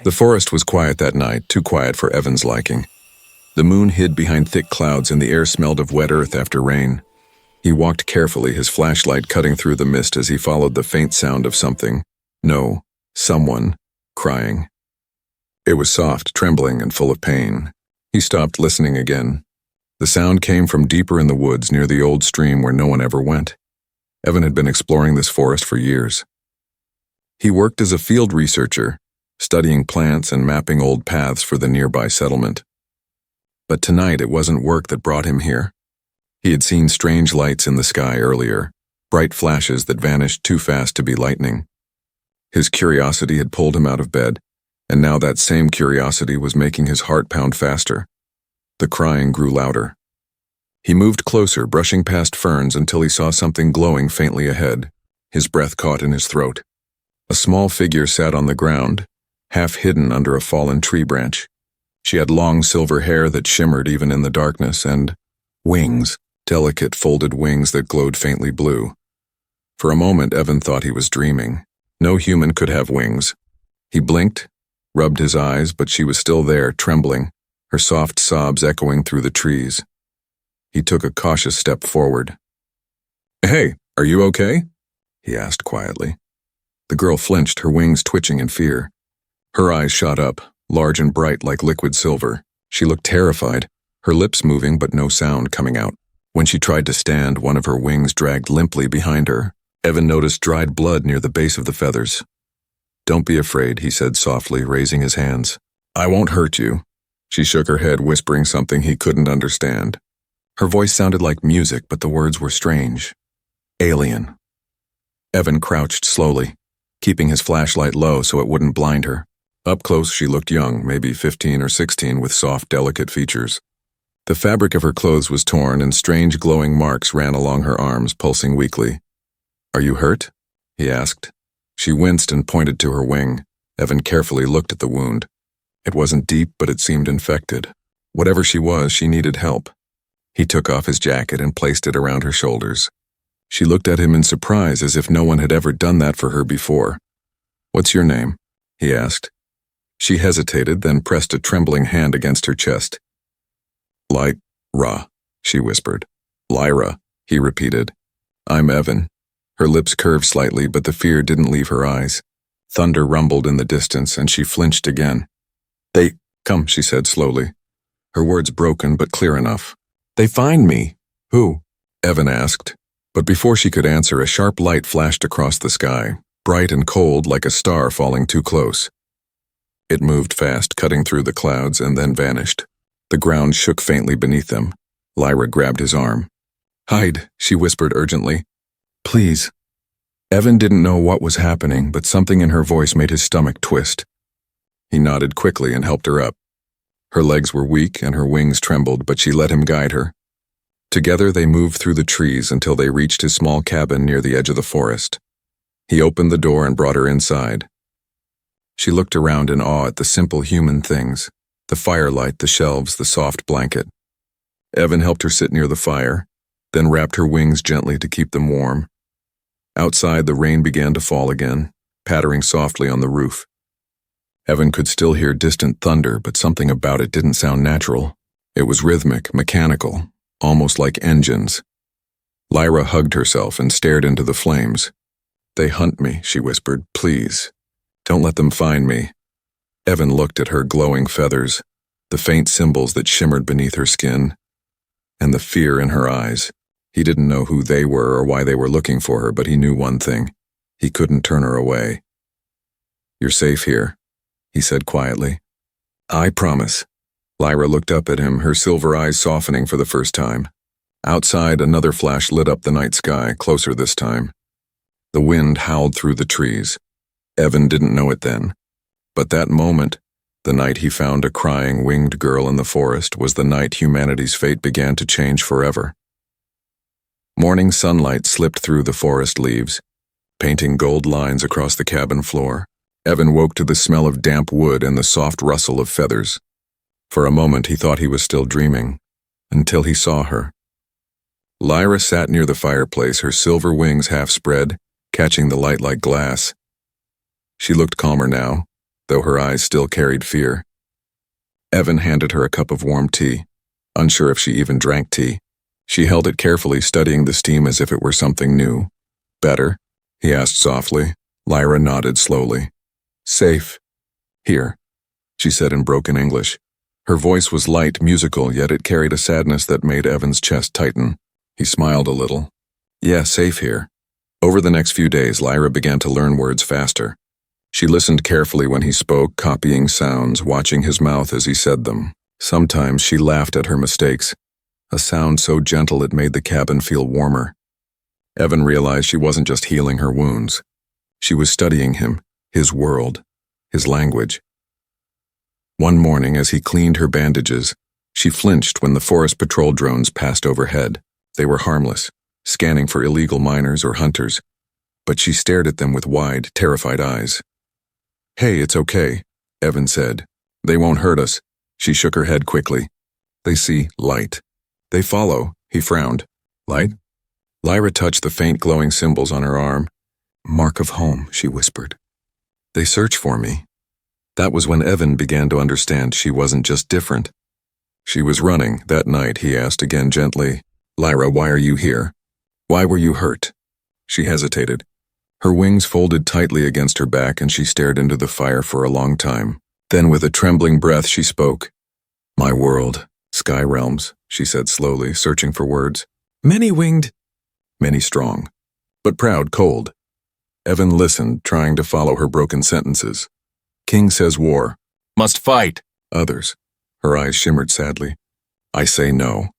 The forest was quiet that night, too quiet for Evan's liking. The moon hid behind thick clouds and the air smelled of wet earth after rain. He walked carefully, his flashlight cutting through the mist as he followed the faint sound of something. No, someone, crying. It was soft, trembling, and full of pain. He stopped listening again. The sound came from deeper in the woods near the old stream where no one ever went. Evan had been exploring this forest for years. He worked as a field researcher, studying plants and mapping old paths for the nearby settlement. But tonight it wasn't work that brought him here. He had seen strange lights in the sky earlier, bright flashes that vanished too fast to be lightning. His curiosity had pulled him out of bed, and now that same curiosity was making his heart pound faster. The crying grew louder. He moved closer, brushing past ferns until he saw something glowing faintly ahead. His breath caught in his throat. A small figure sat on the ground, half hidden under a fallen tree branch. She had long silver hair that shimmered even in the darkness, and wings, delicate folded wings that glowed faintly blue. For a moment, Evan thought he was dreaming. No human could have wings. He blinked, rubbed his eyes, but she was still there, trembling, her soft sobs echoing through the trees. He took a cautious step forward. "Hey, are you okay?" he asked quietly. The girl flinched, her wings twitching in fear. Her eyes shot up, large and bright like liquid silver. She looked terrified, her lips moving but no sound coming out. When she tried to stand, one of her wings dragged limply behind her. Evan noticed dried blood near the base of the feathers. "Don't be afraid," he said softly, raising his hands. "I won't hurt you." She shook her head, whispering something he couldn't understand. Her voice sounded like music, but the words were strange. Alien. Evan crouched slowly, keeping his flashlight low so it wouldn't blind her. Up close, she looked young, maybe 15 or 16, with soft, delicate features. The fabric of her clothes was torn, and strange glowing marks ran along her arms, pulsing weakly. "Are you hurt?" he asked. She winced and pointed to her wing. Evan carefully looked at the wound. It wasn't deep, but it seemed infected. Whatever she was, she needed help. He took off his jacket and placed it around her shoulders. She looked at him in surprise, as if no one had ever done that for her before. "What's your name?" he asked. She hesitated, then pressed a trembling hand against her chest. "Lyra," she whispered. "Lyra," he repeated. "I'm Evan." Her lips curved slightly, but the fear didn't leave her eyes. Thunder rumbled in the distance, and she flinched again. "They come," she said slowly, her words broken but clear enough. "They find me." "Who?" Evan asked. But before she could answer, a sharp light flashed across the sky, bright and cold like a star falling too close. It moved fast, cutting through the clouds, and then vanished. The ground shook faintly beneath them. Lyra grabbed his arm. "Hide," she whispered urgently. "Please." Evan didn't know what was happening, but something in her voice made his stomach twist. He nodded quickly and helped her up. Her legs were weak and her wings trembled, but she let him guide her. Together they moved through the trees until they reached his small cabin near the edge of the forest. He opened the door and brought her inside. She looked around in awe at the simple human things, the firelight, the shelves, the soft blanket. Evan helped her sit near the fire, then wrapped her wings gently to keep them warm. Outside, the rain began to fall again, pattering softly on the roof. Evan could still hear distant thunder, but something about it didn't sound natural. It was rhythmic, mechanical, almost like engines. Lyra hugged herself and stared into the flames. "They hunt me," she whispered. "Please, don't let them find me." Evan looked at her glowing feathers, the faint symbols that shimmered beneath her skin, and the fear in her eyes. He didn't know who they were or why they were looking for her, but he knew one thing. He couldn't turn her away. "You're safe here," he said quietly. "I promise." Lyra looked up at him, her silver eyes softening for the first time. Outside, another flash lit up the night sky, closer this time. The wind howled through the trees. Evan didn't know it then. But that moment, the night he found a crying, winged girl in the forest, was the night humanity's fate began to change forever. Morning sunlight slipped through the forest leaves, painting gold lines across the cabin floor. Evan woke to the smell of damp wood and the soft rustle of feathers. For a moment he thought he was still dreaming, until he saw her. Lyra sat near the fireplace, her silver wings half spread, catching the light like glass. She looked calmer now, though her eyes still carried fear. Evan handed her a cup of warm tea, unsure if she even drank tea. She held it carefully, studying the steam as if it were something new. "Better?" he asked softly. Lyra nodded slowly. "Safe. Here," she said in broken English. Her voice was light, musical, yet it carried a sadness that made Evan's chest tighten. He smiled a little. "Yeah, safe here." Over the next few days, Lyra began to learn words faster. She listened carefully when he spoke, copying sounds, watching his mouth as he said them. Sometimes she laughed at her mistakes, a sound so gentle it made the cabin feel warmer. Evan realized she wasn't just healing her wounds. She was studying him, his world, his language. One morning, as he cleaned her bandages, she flinched when the forest patrol drones passed overhead. They were harmless, scanning for illegal miners or hunters, but she stared at them with wide, terrified eyes. "Hey, it's okay," Evan said. "They won't hurt us." She shook her head quickly. "They see light. They follow," he frowned. "Light?" Lyra touched the faint glowing symbols on her arm. "Mark of home," she whispered. "They search for me." That was when Evan began to understand she wasn't just different. She was running. That night, he asked again gently, "Lyra, why are you here? Why were you hurt?" She hesitated. Her wings folded tightly against her back, and she stared into the fire for a long time. Then, with a trembling breath, she spoke. "My world, sky realms," she said slowly, searching for words. "Many-winged." "Many strong. But proud, cold." Evan listened, trying to follow her broken sentences. "King says war. Must fight." Others. Her eyes shimmered sadly. "I say no.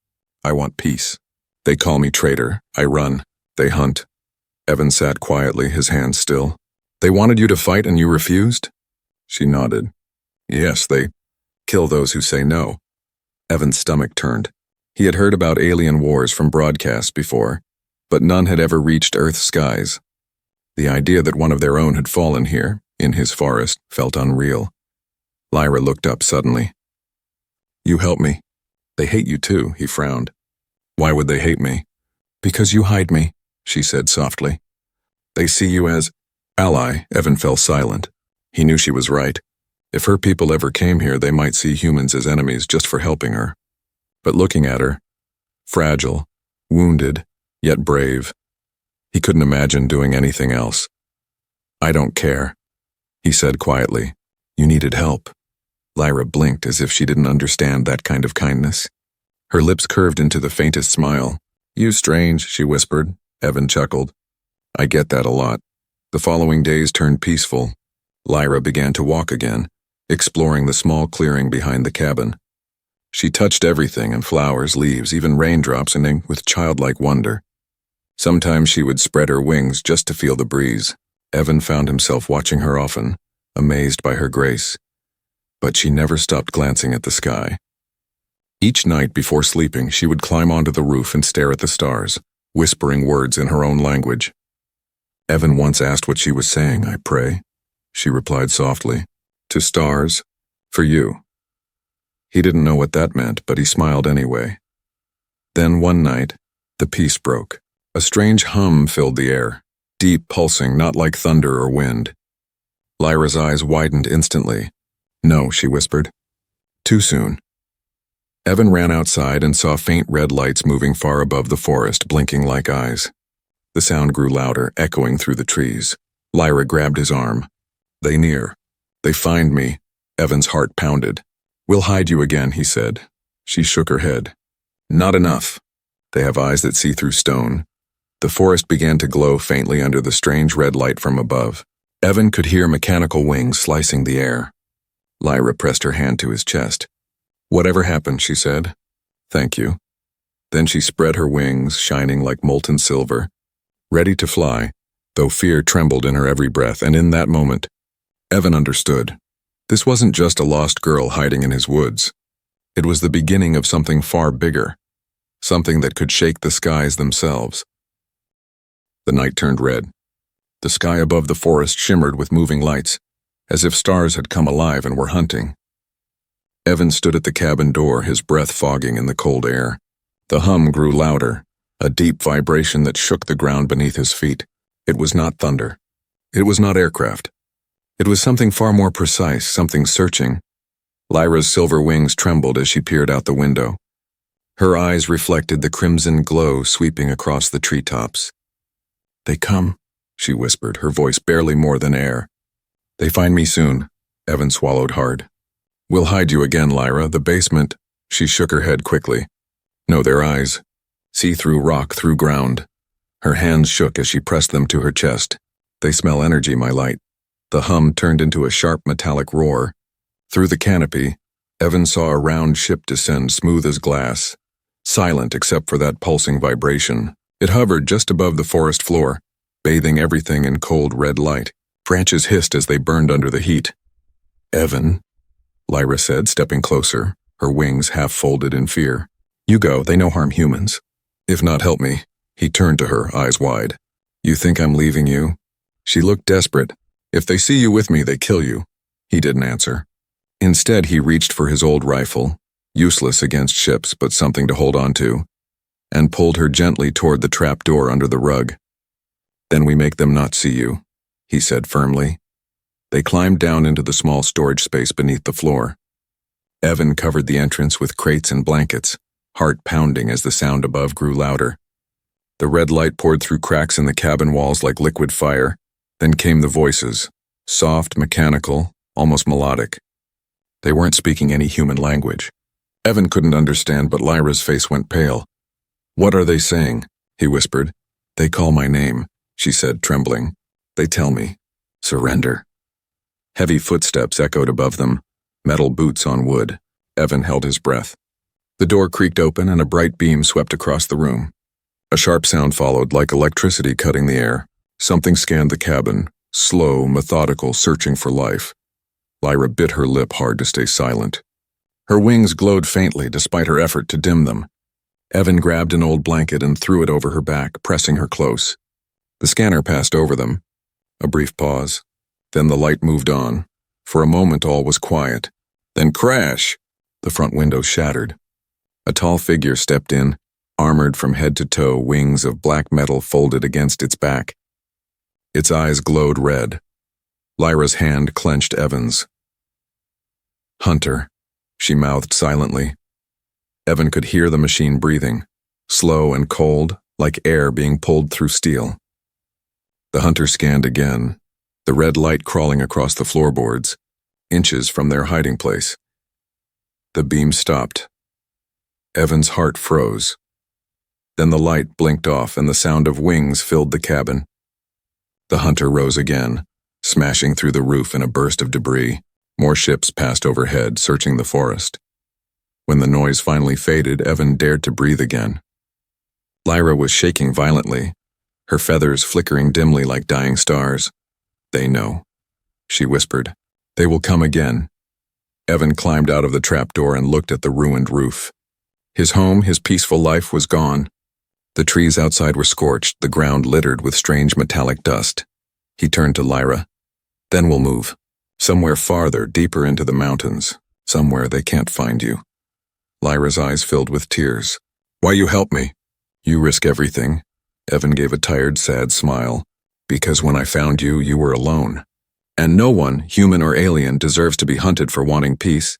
I want peace. They call me traitor. I run. They hunt." Evan sat quietly, his hands still. "They wanted you to fight and you refused?" She nodded. "Yes, they kill those who say no." Evan's stomach turned. He had heard about alien wars from broadcasts before, but none had ever reached Earth's skies. The idea that one of their own had fallen here, in his forest, felt unreal. Lyra looked up suddenly. "You help me. They hate you too," he frowned. "Why would they hate me?" "Because you hide me," she said softly. "They see you as ally." Evan fell silent. He knew she was right. If her people ever came here, they might see humans as enemies just for helping her. But looking at her, fragile, wounded, yet brave, he couldn't imagine doing anything else. "I don't care," he said quietly. "You needed help." Lyra blinked as if she didn't understand that kind of kindness. Her lips curved into the faintest smile. "You strange," she whispered. Evan chuckled. "I get that a lot." The following days turned peaceful. Lyra began to walk again, exploring the small clearing behind the cabin. She touched everything, and flowers, leaves, even raindrops, and with childlike wonder. Sometimes she would spread her wings just to feel the breeze. Evan found himself watching her often, amazed by her grace. But she never stopped glancing at the sky. Each night before sleeping, she would climb onto the roof and stare at the stars, whispering words in her own language. Evan once asked what she was saying. "I pray," she replied softly. "To stars, for you." He didn't know what that meant, but he smiled anyway. Then one night, the peace broke. A strange hum filled the air, deep, pulsing, not like thunder or wind. Lyra's eyes widened instantly. "No," she whispered. "Too soon." Evan ran outside and saw faint red lights moving far above the forest, blinking like eyes. The sound grew louder, echoing through the trees. Lyra grabbed his arm. "They near. They find me." Evan's heart pounded. "We'll hide you again," he said. She shook her head. "Not enough. They have eyes that see through stone." The forest began to glow faintly under the strange red light from above. Evan could hear mechanical wings slicing the air. Lyra pressed her hand to his chest. "Whatever happened," she said. "Thank you." Then she spread her wings, shining like molten silver, ready to fly, though fear trembled in her every breath, and in that moment, Evan understood. This wasn't just a lost girl hiding in his woods. It was the beginning of something far bigger, something that could shake the skies themselves. The night turned red. The sky above the forest shimmered with moving lights, as if stars had come alive and were hunting. Evan stood at the cabin door, his breath fogging in the cold air. The hum grew louder, a deep vibration that shook the ground beneath his feet. It was not thunder. It was not aircraft. It was something far more precise, something searching. Lyra's silver wings trembled as she peered out the window. Her eyes reflected the crimson glow sweeping across the treetops. "They come," she whispered, her voice barely more than air. "They find me soon." Evan swallowed hard. "We'll hide you again, Lyra. The basement." She shook her head quickly. "No, their eyes. See through rock, through ground." Her hands shook as she pressed them to her chest. "They smell energy, my light." The hum turned into a sharp metallic roar. Through the canopy, Evan saw a round ship descend smooth as glass, silent except for that pulsing vibration. It hovered just above the forest floor, bathing everything in cold red light. Branches hissed as they burned under the heat. "Evan," Lyra said, stepping closer, her wings half folded in fear. "You go, they no harm humans. If not, help me." He turned to her, eyes wide. "You think I'm leaving you?" She looked desperate. "If they see you with me, they kill you." He didn't answer. Instead, he reached for his old rifle, useless against ships but something to hold on to, and pulled her gently toward the trap door under the rug. "Then we make them not see you," he said firmly. They climbed down into the small storage space beneath the floor. Evan covered the entrance with crates and blankets, heart pounding as the sound above grew louder. The red light poured through cracks in the cabin walls like liquid fire. Then came the voices, soft, mechanical, almost melodic. They weren't speaking any human language. Evan couldn't understand, but Lyra's face went pale. "What are they saying?" he whispered. "They call my name," she said, trembling. "They tell me, surrender." Heavy footsteps echoed above them, metal boots on wood. Evan held his breath. The door creaked open and a bright beam swept across the room. A sharp sound followed, like electricity cutting the air. Something scanned the cabin, slow, methodical, searching for life. Lyra bit her lip hard to stay silent. Her wings glowed faintly despite her effort to dim them. Evan grabbed an old blanket and threw it over her back, pressing her close. The scanner passed over them. A brief pause. Then the light moved on. For a moment all was quiet. Then crash! The front window shattered. A tall figure stepped in, armored from head to toe, wings of black metal folded against its back. Its eyes glowed red. Lyra's hand clenched Evan's. "Hunter," she mouthed silently. Evan could hear the machine breathing, slow and cold, like air being pulled through steel. The hunter scanned again, the red light crawling across the floorboards, inches from their hiding place. The beam stopped. Evan's heart froze. Then the light blinked off and the sound of wings filled the cabin. The hunter rose again, smashing through the roof in a burst of debris. More ships passed overhead, searching the forest. When the noise finally faded, Evan dared to breathe again. Lyra was shaking violently, her feathers flickering dimly like dying stars. "They know," she whispered. "They will come again." Evan climbed out of the trapdoor and looked at the ruined roof. His home, his peaceful life, was gone. The trees outside were scorched, the ground littered with strange metallic dust. He turned to Lyra. "Then we'll move. Somewhere farther, deeper into the mountains. Somewhere they can't find you." Lyra's eyes filled with tears. "Why you help me?" "You risk everything." Evan gave a tired, sad smile. "Because when I found you, you were alone. And no one, human or alien, deserves to be hunted for wanting peace."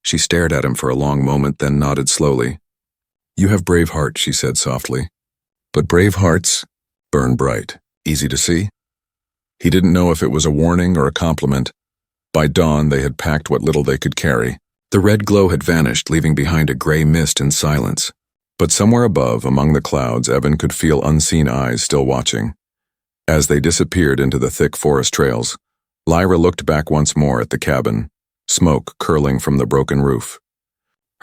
She stared at him for a long moment, then nodded slowly. "You have brave heart," she said softly. "But brave hearts burn bright. Easy to see?" He didn't know if it was a warning or a compliment. By dawn, they had packed what little they could carry. The red glow had vanished, leaving behind a gray mist and silence. But somewhere above, among the clouds, Evan could feel unseen eyes still watching. As they disappeared into the thick forest trails, Lyra looked back once more at the cabin, smoke curling from the broken roof.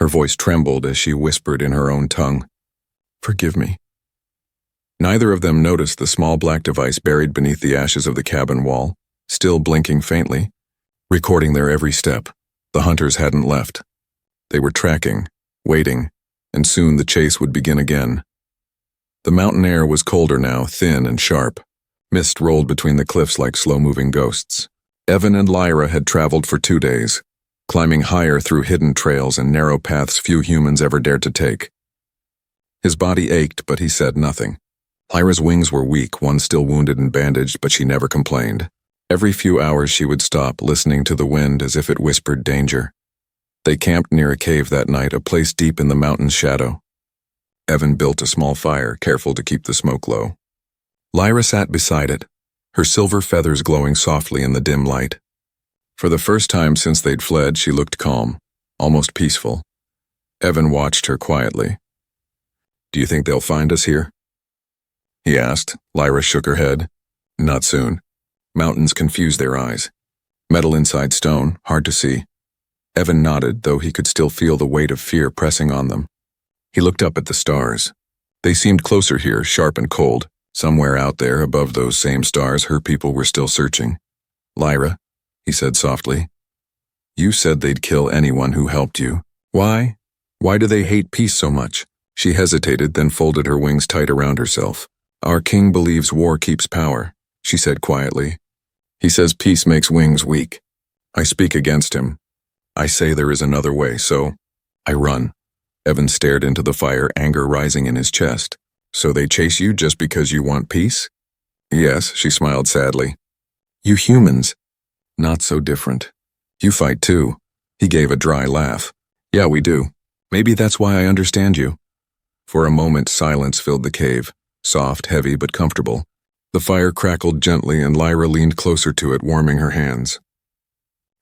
Her voice trembled as she whispered in her own tongue, "Forgive me." Neither of them noticed the small black device buried beneath the ashes of the cabin wall, still blinking faintly, recording their every step. The hunters hadn't left. They were tracking, waiting, and soon the chase would begin again. The mountain air was colder now, thin and sharp. Mist rolled between the cliffs like slow-moving ghosts. Evan and Lyra had traveled for 2 days, climbing higher through hidden trails and narrow paths few humans ever dared to take. His body ached, but he said nothing. Lyra's wings were weak, one still wounded and bandaged, but she never complained. Every few hours she would stop, listening to the wind as if it whispered danger. They camped near a cave that night, a place deep in the mountain's shadow. Evan built a small fire, careful to keep the smoke low. Lyra sat beside it, her silver feathers glowing softly in the dim light. For the first time since they'd fled, she looked calm, almost peaceful. Evan watched her quietly. "Do you think they'll find us here?" he asked. Lyra shook her head. "Not soon. Mountains confuse their eyes. Metal inside stone, hard to see." Evan nodded, though he could still feel the weight of fear pressing on them. He looked up at the stars. They seemed closer here, sharp and cold. Somewhere out there, above those same stars, her people were still searching. "Lyra," he said softly, "you said they'd kill anyone who helped you. Why? Why do they hate peace so much?" She hesitated, then folded her wings tight around herself. "Our king believes war keeps power," she said quietly. "He says peace makes wings weak. I speak against him. I say there is another way, so I run." Evan stared into the fire, anger rising in his chest. "So they chase you just because you want peace?" "Yes," she smiled sadly. "You humans, not so different. You fight too." He gave a dry laugh. "Yeah, we do. Maybe that's why I understand you." For a moment, silence filled the cave, soft, heavy, but comfortable. The fire crackled gently, and Lyra leaned closer to it, warming her hands.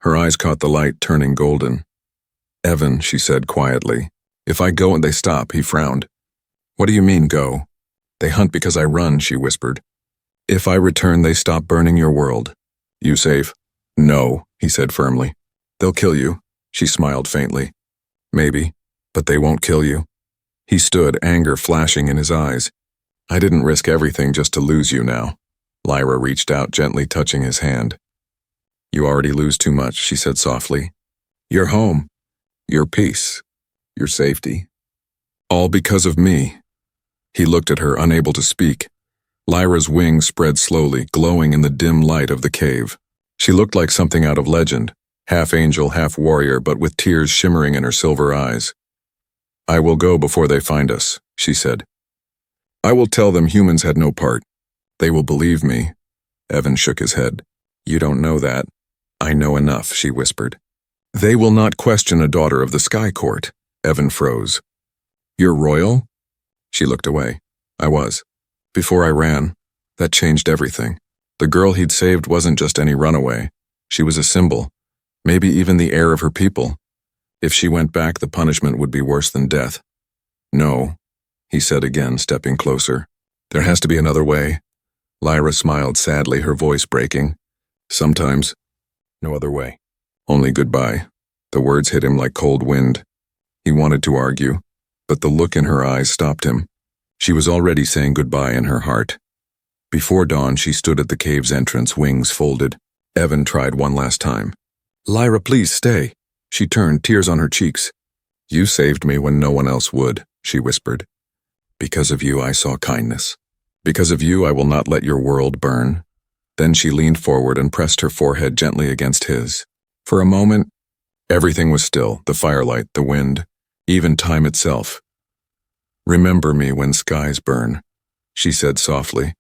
Her eyes caught the light, turning golden. "Evan," she said quietly, "if I go and they stop," he frowned. "What do you mean, go?" "They hunt because I run," she whispered. "If I return, they stop burning your world. You safe?" "No," he said firmly. "They'll kill you," she smiled faintly. "Maybe, but they won't kill you." He stood, anger flashing in his eyes. "I didn't risk everything just to lose you now." Lyra reached out, gently touching his hand. "You already lose too much," she said softly. "Your home, your peace, your safety. All because of me." He looked at her, unable to speak. Lyra's wings spread slowly, glowing in the dim light of the cave. She looked like something out of legend, half angel, half warrior, but with tears shimmering in her silver eyes. "I will go before they find us," she said. "I will tell them humans had no part. They will believe me." Evan shook his head. "You don't know that." "I know enough," she whispered. "They will not question a daughter of the Sky Court." Evan froze. "You're royal?" She looked away. "I was. Before I ran. That changed everything. The girl he'd saved wasn't just any runaway. She was a symbol, maybe even the heir of her people. If she went back, the punishment would be worse than death." "No," he said again, stepping closer. "There has to be another way." Lyra smiled sadly, her voice breaking. "Sometimes, no other way. Only goodbye." The words hit him like cold wind. He wanted to argue, but the look in her eyes stopped him. She was already saying goodbye in her heart. Before dawn, she stood at the cave's entrance, wings folded. Evan tried one last time. "Lyra, please stay." She turned, tears on her cheeks. "You saved me when no one else would," she whispered. "Because of you, I saw kindness. Because of you, I will not let your world burn." Then she leaned forward and pressed her forehead gently against his. For a moment, everything was still, the firelight, the wind, even time itself. "Remember me when skies burn," she said softly,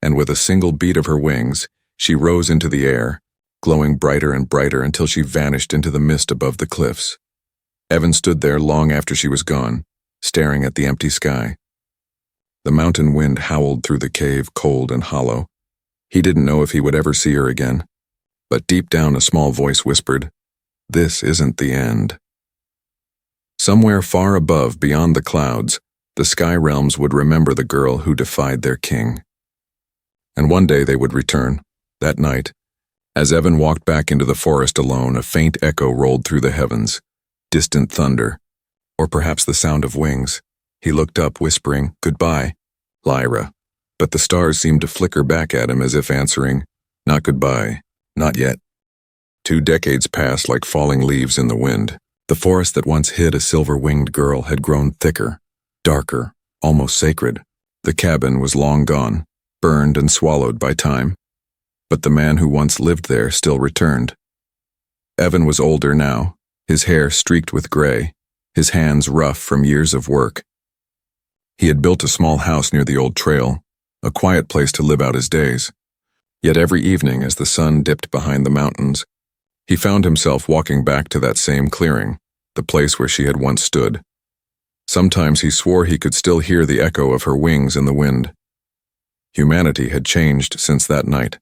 and with a single beat of her wings, she rose into the air, glowing brighter and brighter until she vanished into the mist above the cliffs. Evan stood there long after she was gone, staring at the empty sky. The mountain wind howled through the cave, cold and hollow. He didn't know if he would ever see her again, but deep down a small voice whispered, "This isn't the end." Somewhere far above, beyond the clouds, the sky realms would remember the girl who defied their king. And one day they would return, that night. As Evan walked back into the forest alone, a faint echo rolled through the heavens, distant thunder, or perhaps the sound of wings. He looked up, whispering, "Goodbye, Lyra." But the stars seemed to flicker back at him as if answering, "Not goodbye, not yet." 2 decades passed like falling leaves in the wind. The forest that once hid a silver-winged girl had grown thicker, darker, almost sacred. The cabin was long gone, burned and swallowed by time. But the man who once lived there still returned. Evan was older now, his hair streaked with gray, his hands rough from years of work. He had built a small house near the old trail, a quiet place to live out his days. Yet every evening as the sun dipped behind the mountains, he found himself walking back to that same clearing, the place where she had once stood. Sometimes he swore he could still hear the echo of her wings in the wind. Humanity had changed since that night.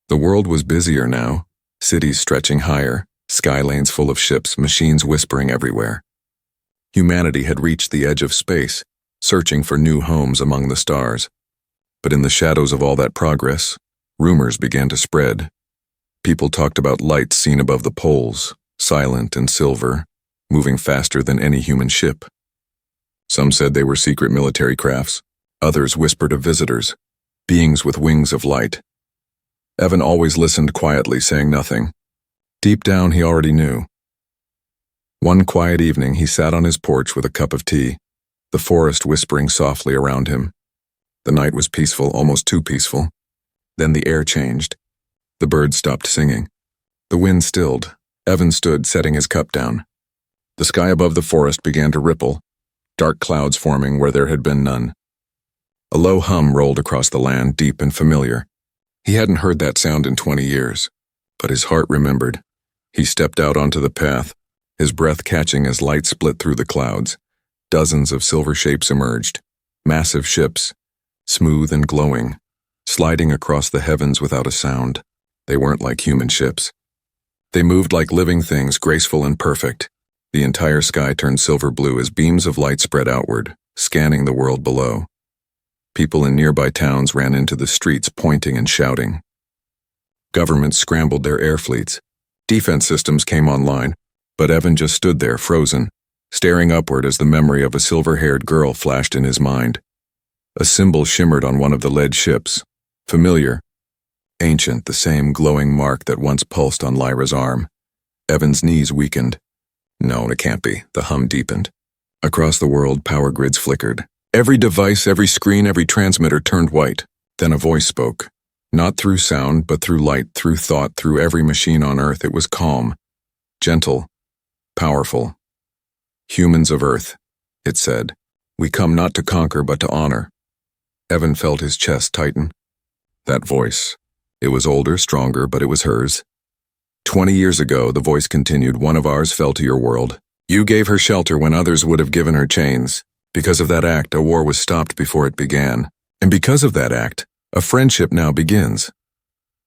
The world was busier now, cities stretching higher, sky lanes full of ships, machines whispering everywhere. Humanity had reached the edge of space, searching for new homes among the stars. But in the shadows of all that progress, rumors began to spread. People talked about lights seen above the poles, silent and silver, moving faster than any human ship. Some said they were secret military crafts. Others whispered of visitors, beings with wings of light. Evan always listened quietly, saying nothing. Deep down, he already knew. One quiet evening, he sat on his porch with a cup of tea, the forest whispering softly around him. The night was peaceful, almost too peaceful. Then the air changed. The birds stopped singing. The wind stilled. Evan stood, setting his cup down. The sky above the forest began to ripple, dark clouds forming where there had been none. A low hum rolled across the land, deep and familiar. He hadn't heard that sound in 20 years, but his heart remembered. He stepped out onto the path, his breath catching as light split through the clouds. Dozens of silver shapes emerged, massive ships, smooth and glowing, sliding across the heavens without a sound. They weren't like human ships. They moved like living things, graceful and perfect. The entire sky turned silver blue as beams of light spread outward, scanning the world below. People in nearby towns ran into the streets, pointing and shouting. Governments scrambled their air fleets. Defense systems came online, but Evan just stood there, frozen, staring upward as the memory of a silver-haired girl flashed in his mind. A symbol shimmered on one of the lead ships, familiar, ancient, the same glowing mark that once pulsed on Lyra's arm. Evan's knees weakened. No, it can't be. The hum deepened. Across the world, power grids flickered. Every device, every screen, every transmitter turned white. Then a voice spoke. Not through sound, but through light, through thought, through every machine on Earth. It was calm, gentle, powerful. Humans of Earth, it said. We come not to conquer, but to honor. Evan felt his chest tighten. That voice. It was older, stronger, but it was hers. 20 years ago, the voice continued, one of ours fell to your world. You gave her shelter when others would have given her chains. Because of that act, a war was stopped before it began. And because of that act, a friendship now begins.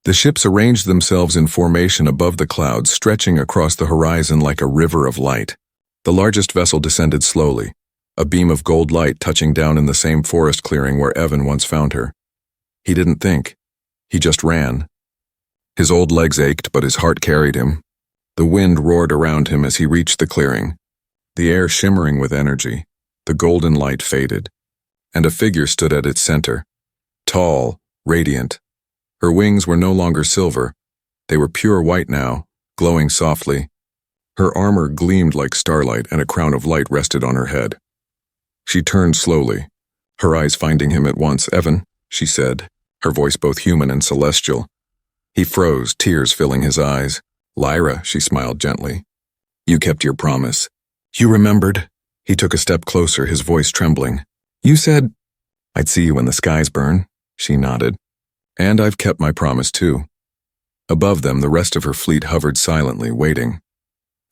The ships arranged themselves in formation above the clouds, stretching across the horizon like a river of light. The largest vessel descended slowly, a beam of gold light touching down in the same forest clearing where Evan once found her. He didn't think. He just ran. His old legs ached, but his heart carried him. The wind roared around him as he reached the clearing, the air shimmering with energy. The golden light faded, and a figure stood at its center, tall, radiant. Her wings were no longer silver. They were pure white now, glowing softly. Her armor gleamed like starlight, and a crown of light rested on her head. She turned slowly, her eyes finding him at once. Evan, she said, her voice both human and celestial. He froze, tears filling his eyes. Lyra, she smiled gently. You kept your promise. You remembered. He took a step closer, his voice trembling. You said, I'd see you when the skies burn. She nodded. And I've kept my promise too. Above them, the rest of her fleet hovered silently, waiting.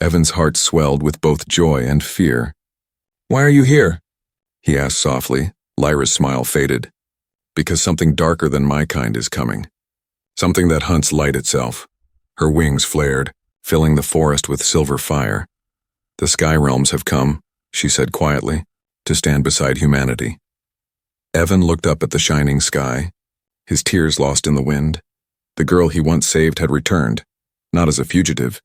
Evan's heart swelled with both joy and fear. Why are you here? He asked softly. Lyra's smile faded. Because something darker than my kind is coming. Something that hunts light itself. Her wings flared, filling the forest with silver fire. The sky realms have come, she said quietly, to stand beside humanity. Evan looked up at the shining sky, his tears lost in the wind. The girl he once saved had returned, not as a fugitive,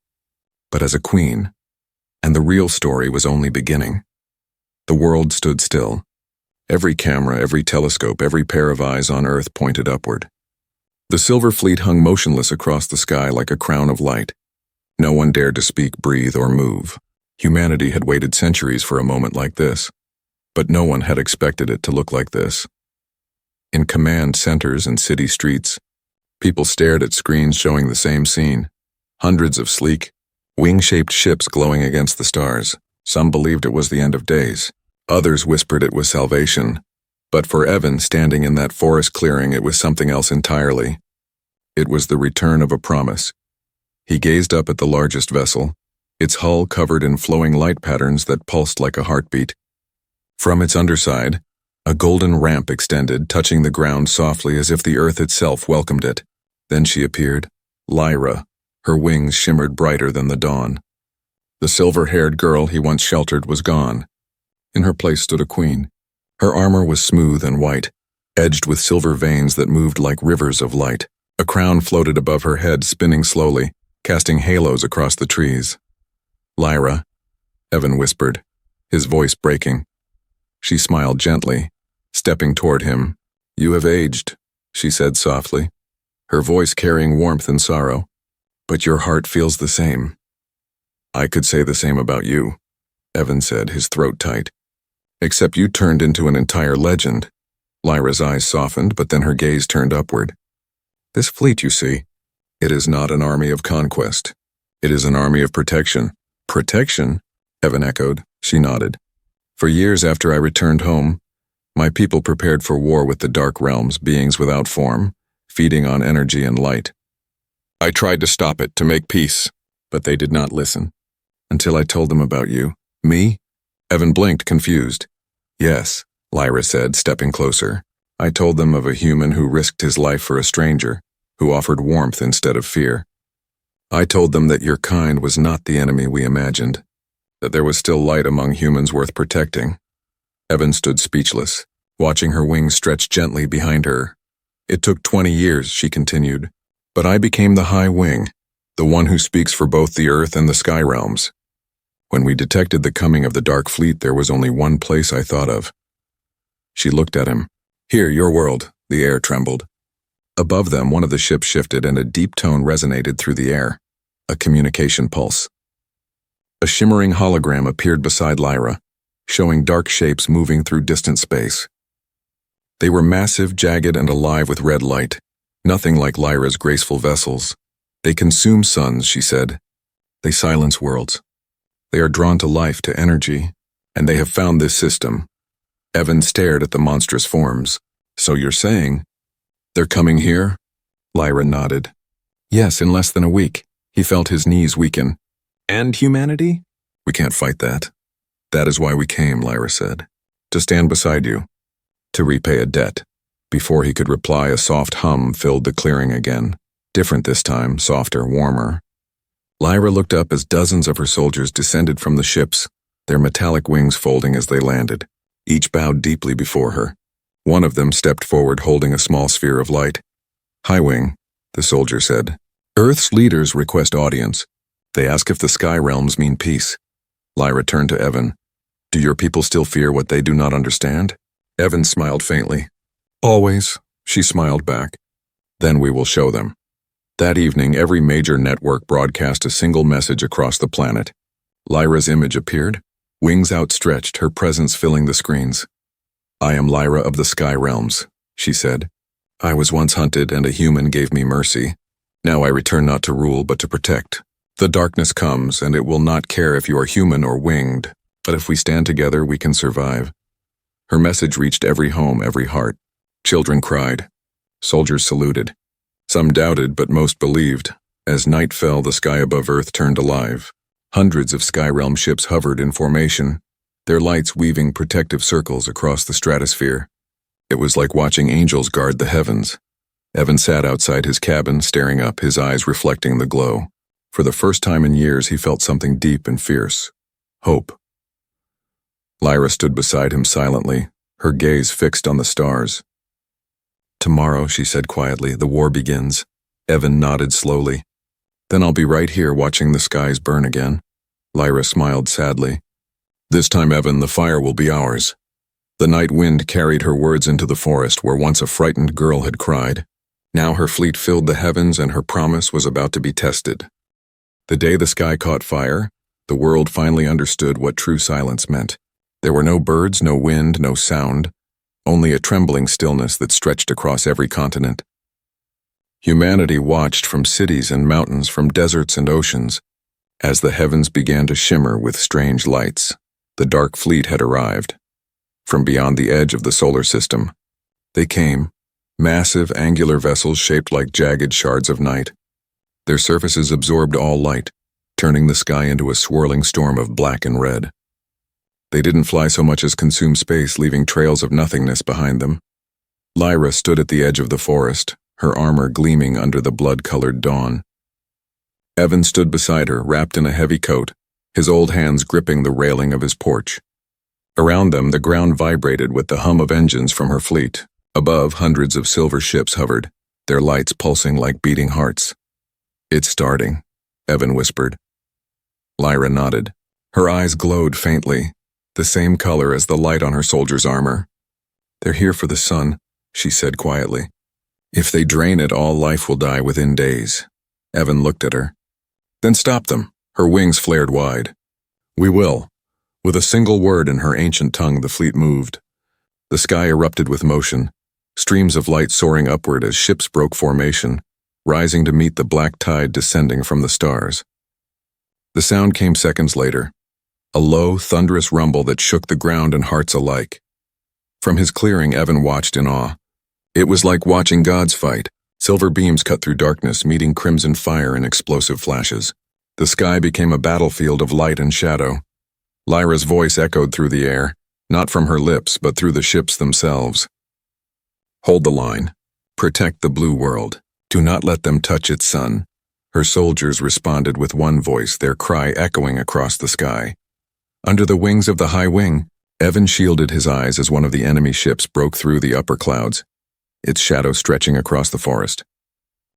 but as a queen, and the real story was only beginning. The world stood still. Every camera, every telescope, every pair of eyes on Earth pointed upward. The silver fleet hung motionless across the sky like a crown of light. No one dared to speak, breathe, or move. Humanity had waited centuries for a moment like this, but no one had expected it to look like this. In command centers and city streets, people stared at screens showing the same scene. Hundreds of sleek, wing-shaped ships glowing against the stars. Some believed it was the end of days. Others whispered it was salvation. But for Evan, standing in that forest clearing, it was something else entirely. It was the return of a promise. He gazed up at the largest vessel, its hull covered in flowing light patterns that pulsed like a heartbeat. From its underside, a golden ramp extended, touching the ground softly as if the earth itself welcomed it. Then she appeared, Lyra. Her wings shimmered brighter than the dawn. The silver-haired girl he once sheltered was gone. In her place stood a queen. Her armor was smooth and white, edged with silver veins that moved like rivers of light. A crown floated above her head, spinning slowly, casting halos across the trees. "Lyra," Evan whispered, his voice breaking. She smiled gently, stepping toward him. "You have aged," she said softly, her voice carrying warmth and sorrow. "But your heart feels the same." "I could say the same about you," Evan said, his throat tight. "Except you turned into an entire legend." Lyra's eyes softened, but then her gaze turned upward. "This fleet, you see, it is not an army of conquest. It is an army of protection." "Protection?" Evan echoed. She nodded. "For years after I returned home, my people prepared for war with the dark realms, beings without form, feeding on energy and light. I tried to stop it, to make peace, but they did not listen. Until I told them about you." "Me?" Evan blinked, confused. "Yes," Lyra said, stepping closer. "I told them of a human who risked his life for a stranger, who offered warmth instead of fear. I told them that your kind was not the enemy we imagined, that there was still light among humans worth protecting." Evan stood speechless, watching her wings stretch gently behind her. "It took 20 years, she continued, but I became the High Wing, the one who speaks for both the Earth and the Sky Realms. When we detected the coming of the Dark Fleet, there was only one place I thought of." She looked at him. "Here, your world." The air trembled. Above them, one of the ships shifted and a deep tone resonated through the air, a communication pulse. A shimmering hologram appeared beside Lyra, showing dark shapes moving through distant space. They were massive, jagged, and alive with red light, nothing like Lyra's graceful vessels. "They consume suns," she said. "They silence worlds. They are drawn to life, to energy, and they have found this system." Evan stared at the monstrous forms. "So you're saying they're coming here?" Lyra nodded. "Yes, in less than a week." He felt his knees weaken. "And humanity?" "We can't fight that. That is why we came," Lyra said. "To stand beside you. To repay a debt." Before he could reply, a soft hum filled the clearing again. Different this time, softer, warmer. Lyra looked up as dozens of her soldiers descended from the ships, their metallic wings folding as they landed. Each bowed deeply before her. One of them stepped forward holding a small sphere of light. "High Wing," the soldier said. "Earth's leaders request audience. They ask if the Sky Realms mean peace." Lyra turned to Evan. "Do your people still fear what they do not understand?" Evan smiled faintly. "Always," she smiled back. "Then we will show them." That evening, every major network broadcast a single message across the planet. Lyra's image appeared, wings outstretched, her presence filling the screens. "I am Lyra of the Sky Realms," she said. "I was once hunted and a human gave me mercy. Now I return not to rule but to protect. The darkness comes and it will not care if you are human or winged, but if we stand together we can survive." Her message reached every home, every heart. Children cried. Soldiers saluted. Some doubted, but most believed. As night fell, the sky above Earth turned alive. Hundreds of Skyrealm ships hovered in formation, their lights weaving protective circles across the stratosphere. It was like watching angels guard the heavens. Evan sat outside his cabin, staring up, his eyes reflecting the glow. For the first time in years, he felt something deep and fierce. Hope. Lyra stood beside him silently, her gaze fixed on the stars. "Tomorrow," she said quietly, "the war begins." Evan nodded slowly. "Then I'll be right here watching the skies burn again." Lyra smiled sadly. "This time, Evan, the fire will be ours." The night wind carried her words into the forest where once a frightened girl had cried. Now her fleet filled the heavens and her promise was about to be tested. The day the sky caught fire, the world finally understood what true silence meant. There were no birds, no wind, no sound, only a trembling stillness that stretched across every continent. Humanity watched from cities and mountains, from deserts and oceans. As the heavens began to shimmer with strange lights, the dark fleet had arrived. From beyond the edge of the solar system, they came, Massive, angular vessels shaped like jagged shards of night. Their surfaces absorbed all light, turning the sky into a swirling storm of black and red. They didn't fly so much as consume space, leaving trails of nothingness behind them. Lyra stood at the edge of the forest, her armor gleaming under the blood-colored dawn. Evan stood beside her, wrapped in a heavy coat, his old hands gripping the railing of his porch. Around them, the ground vibrated with the hum of engines from her fleet. Above, hundreds of silver ships hovered, their lights pulsing like beating hearts. "It's starting," Evan whispered. Lyra nodded. Her eyes glowed faintly, the same color as the light on her soldier's armor. "They're here for the sun," she said quietly. "If they drain it, all life will die within days." Evan looked at her. "Then stop them." Her wings flared wide. "We will." With a single word in her ancient tongue, the fleet moved. The sky erupted with motion, streams of light soaring upward as ships broke formation, rising to meet the black tide descending from the stars. The sound came seconds later, a low, thunderous rumble that shook the ground and hearts alike. From his clearing, Evan watched in awe. It was like watching gods fight. Silver beams cut through darkness, meeting crimson fire in explosive flashes. The sky became a battlefield of light and shadow. Lyra's voice echoed through the air, not from her lips, but through the ships themselves. "Hold the line. Protect the blue world. Do not let them touch its sun." Her soldiers responded with one voice, their cry echoing across the sky. Under the wings of the high wing, Evan shielded his eyes as one of the enemy ships broke through the upper clouds, its shadow stretching across the forest.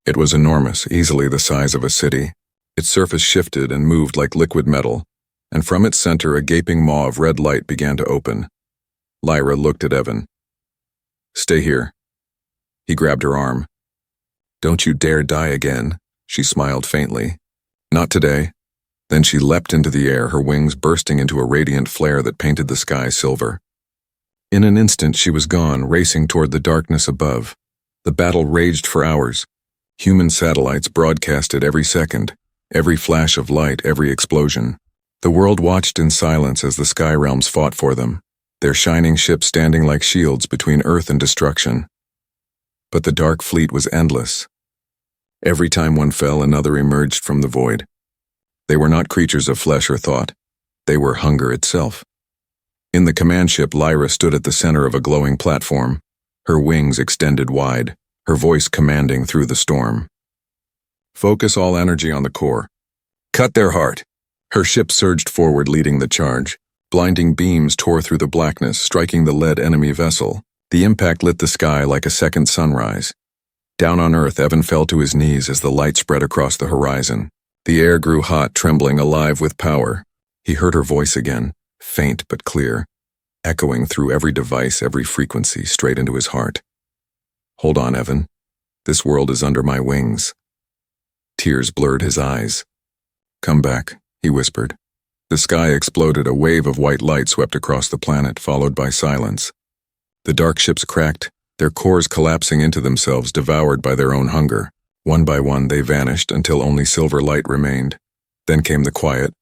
It was enormous, easily the size of a city. Its surface shifted and moved like liquid metal, and from its center a gaping maw of red light began to open. Lyra looked at Evan. "Stay here." He grabbed her arm. "Don't you dare die again," she smiled faintly. "Not today." Then she leapt into the air, her wings bursting into a radiant flare that painted the sky silver. In an instant she was gone, racing toward the darkness above. The battle raged for hours. Human satellites broadcasted every second, every flash of light, every explosion. The world watched in silence as the sky realms fought for them, their shining ships standing like shields between Earth and destruction. But the dark fleet was endless. Every time one fell, another emerged from the void. They were not creatures of flesh or thought. They were hunger itself. In the command ship, Lyra stood at the center of a glowing platform, her wings extended wide, her voice commanding through the storm. "Focus all energy on the core. Cut their heart." Her ship surged forward, leading the charge. Blinding beams tore through the blackness, striking the lead enemy vessel. The impact lit the sky like a second sunrise. Down on Earth, Evan fell to his knees as the light spread across the horizon. The air grew hot, trembling, alive with power. He heard her voice again, faint but clear, echoing through every device, every frequency, straight into his heart. "Hold on, Evan. This world is under my wings." Tears blurred his eyes. "Come back," he whispered. The sky exploded, a wave of white light swept across the planet, followed by silence. The dark ships cracked, their cores collapsing into themselves, devoured by their own hunger. One by one they vanished until only silver light remained. Then came the quiet.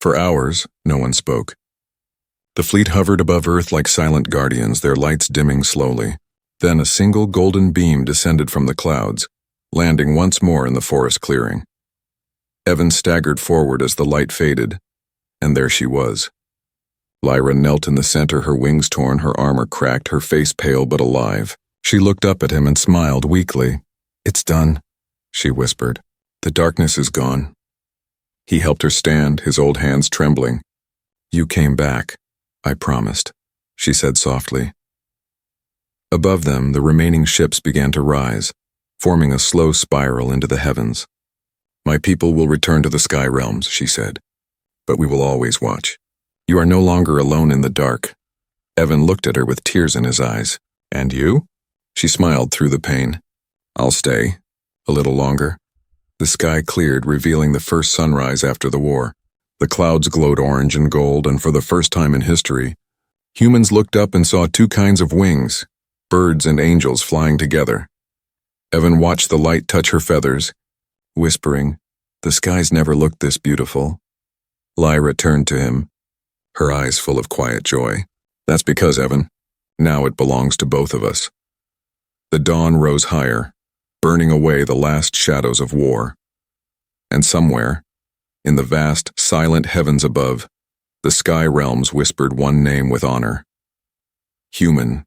For hours, no one spoke. The fleet hovered above Earth like silent guardians, their lights dimming slowly. Then a single golden beam descended from the clouds, landing once more in the forest clearing. Evan staggered forward as the light faded, and there she was. Lyra knelt in the center, her wings torn, her armor cracked, her face pale but alive. She looked up at him and smiled weakly. "It's done," she whispered. "The darkness is gone." He helped her stand, his old hands trembling. "You came back, I promised," she said softly. Above them, the remaining ships began to rise, forming a slow spiral into the heavens. "My people will return to the sky realms," she said, "but we will always watch. You are no longer alone in the dark." Evan looked at her with tears in his eyes. "And you?" She smiled through the pain. "I'll stay. A little longer." The sky cleared, revealing the first sunrise after the war. The clouds glowed orange and gold, and for the first time in history, humans looked up and saw two kinds of wings, birds and angels flying together. Evan watched the light touch her feathers, whispering, "The skies never looked this beautiful." Lyra turned to him, her eyes full of quiet joy. "That's because, Evan, now it belongs to both of us." The dawn rose higher, burning away the last shadows of war. And somewhere, in the vast, silent heavens above, the sky realms whispered one name with honor. Human,